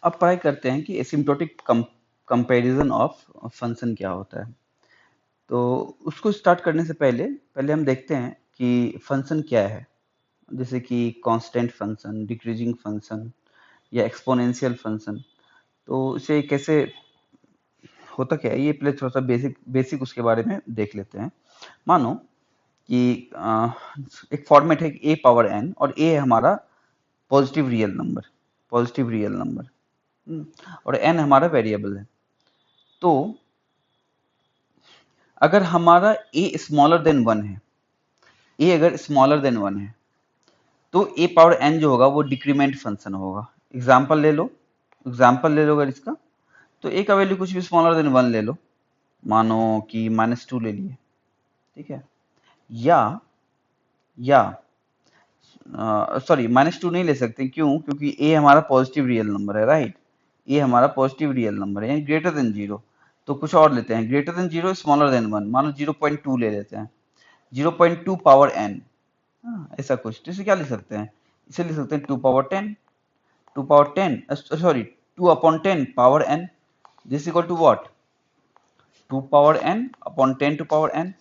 अब पढ़ाई करते हैं कि एसिम्प्टोटिक कंपैरिजन ऑफ फंक्शन क्या होता है। तो उसको स्टार्ट करने से पहले पहले हम देखते हैं कि फंक्शन क्या है, जैसे कि कांस्टेंट फंक्शन, डिक्रीजिंग फंक्शन या एक्सपोनेंशियल फंक्शन। तो इसे कैसे होता क्या है, ये पहले थोड़ा सा बेसिक बेसिक उसके बारे में देख लेते हैं। मानो कि एक फॉर्मेट है ए पावर एन और ए है हमारा positive real number, positive real number, और एन हमारा वेरिएबल है। तो अगर हमारा ए स्मॉलर देन वन है, ए अगर स्मॉलर देन वन है, तो ए पावर एन जो होगा वो डिक्रीमेंट फंक्शन होगा। एग्जाम्पल ले लो, एग्जाम्पल ले लो अगर इसका, तो ए का वैल्यू कुछ भी स्मॉलर देन वन ले लो, मानो कि -2 ले लिए, ठीक है। या सॉरी, -2 नहीं ले सकते, क्यों? क्योंकि ए हमारा पॉजिटिव रियल नंबर है, राइट। ए हमारा पॉजिटिव रियल नंबर है, यानी ग्रेटर देन जीरो। तो कुछ और लेते हैं, greater than zero, smaller than one, मानो 0.2 ले लेते हैं, 0.2 पावर एन, ऐसा कुछ। तो इसे क्या लिख सकते हैं? इसे लिख सकते हैं 2 power 10, 2 power 10, sorry 2 upon 10 power n, this equal to what? 2 power n upon 10 to power n.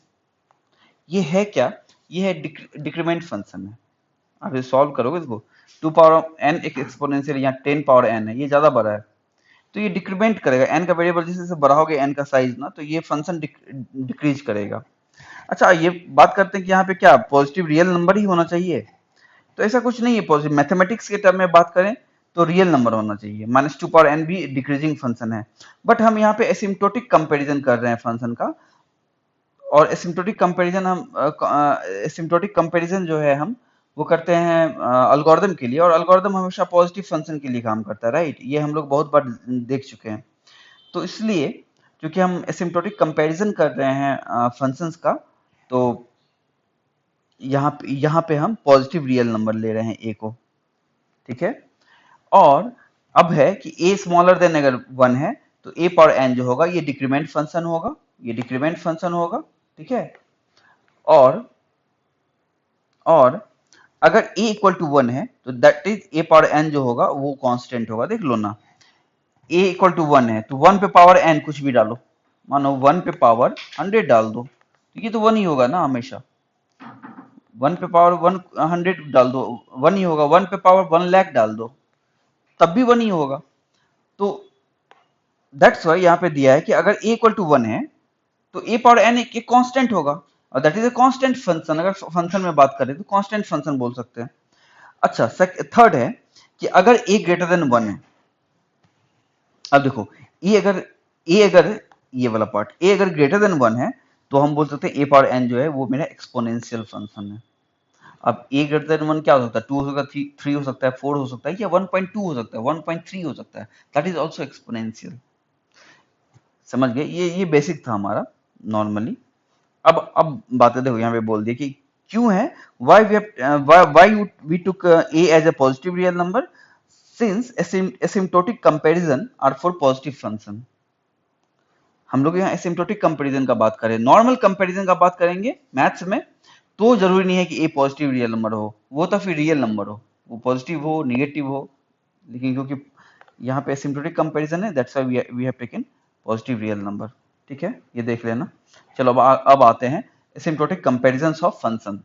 ये है क्या? ये है डिक्रीमेंट फंक्शन है। आप ये सॉल्व करोगे इसको, 2 पावर एन एक एक्सपोनेंशियल, यहाँ 10 पावर एन है, ये ज्यादा बड़ा है, तो ये डिक्रीमेंट करेगा। एन का वेरिएबल जैसे जैसे बढ़ाओगे एन का साइज ना, तो ये फंक्शन डिक्रीज करेगा। अच्छा, ये बात करते हैं कि यहाँ पे क्या पॉजिटिव रियल नंबर ही होना चाहिए? तो ऐसा कुछ नहीं है। पॉजिटिव मैथमेटिक्स के टर्म में बात करें तो रियल नंबर होना चाहिए। -2 पावर एन भी डिक्रीजिंग फंक्शन है, बट हम यहाँ पे एसिम्प्टोटिक कंपैरिजन कर रहे हैं फंक्शन का। और एसिम्प्टोटिक कंपैरिजन एसिम्प्टोटिक कंपैरिजन जो है हम वो करते हैं एल्गोरिदम के लिए, और एल्गोरिदम हमेशा पॉजिटिव फंक्शन के लिए काम करता है, राइट। ये हम लोग बहुत बार देख चुके हैं। तो इसलिए क्योंकि हम एसिम्प्टोटिक कंपैरिजन कर रहे हैं फंक्शंस का, तो यहाँ पे हम पॉजिटिव रियल नंबर ले रहे हैं ए को, ठीक है। और अब है कि ए स्मॉलर देन अगर वन है, तो ए पावर एन जो होगा ये डिक्रीमेंट फंक्शन होगा, ये डिक्रीमेंट फंक्शन होगा, ठीक है। और और अगर ए इक्वल टू वन है, तो that is a power n जो होगा वो कांस्टेंट होगा। देख लो ना, ए इक्वल टू वन है तो वन पे पावर एन कुछ भी डालो, मानो वन पे पावर 100 डाल दो, तो ये तो वन ही होगा ना हमेशा। वन पे पावर 100 डाल दो, वन ही होगा। वन पे पावर 1 लाख डाल दो, तब भी वन ही होगा। तो दैट्स वाई यहाँ पे दिया है कि अगर ए इक्वल टू वन है, तो ए पावर एन एक कांस्टेंट होगा, और that is a constant function. अगर फंक्शन में बात करें तो कांस्टेंट फंक्शन बोल सकते हैं। अच्छा, थर्ड है कि अगर ए ग्रेटर देन वन है। अब देखो, ए अगर ये वाला पार्ट, ए अगर ग्रेटर देन वन है, तो हम बोल सकते हैं ए पावर एन जो है वो मेरा एक्सपोनेंशियल फंक्शन है। अब ए ग्रेटर देन वन क्या हो सकता है? 2 हो सकता है, 3 हो सकता है, 4 हो सकता है, या 1.2 हो सकता है, 1.3 हो सकता है। That is also exponential. समझ गए? ये बेसिक था हमारा नॉर्मली। अब बातें देखो, यहाँ पे बोल दिया कि क्यों है, why we have why we took a as a positive real number, since asymptotic comparison are for positive function। हम लोग यहाँ एसिम्प्टोटिक कंपैरिजन का बात करें, नॉर्मल कंपैरिजन का बात करेंगे मैथ्स में, तो जरूरी नहीं है कि ए पॉजिटिव रियल नंबर हो, वो तो फिर रियल नंबर हो, वो पॉजिटिव हो निगेटिव हो। लेकिन क्योंकि यहाँ पे एसिम्प्टोटिक कंपैरिजन है, that's why we have taken positive real number, ठीक है। ये देख लेना। चलो अब आते हैं एसिम्प्टोटिक कंपैरिजन्स ऑफ फंक्शन।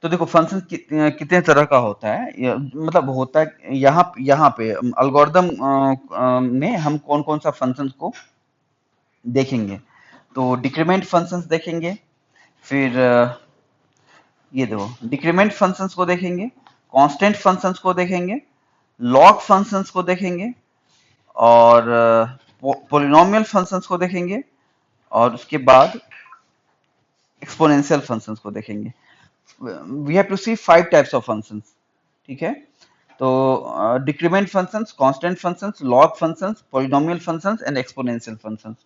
तो देखो, फंक्शन कितने तरह का होता है, मतलब होता है यहाँ पे एल्गोरिदम में हम कौन कौन सा फंक्शन को देखेंगे। तो डिक्रीमेंट फंक्शंस देखेंगे, फिर ये देखो डिक्रीमेंट फंक्शंस को देखेंगे, कांस्टेंट फंक्शंस को देखेंगे, लॉग फंक्शंस को देखेंगे, और पॉलिनोमियल फंक्शंस को देखेंगे, और उसके बाद एक्सपोनेंशियल फंक्शंस को देखेंगे। We have to see 5 types of functions, ठीक है। तो decrement functions, constant functions, log functions, polynomial functions and exponential functions.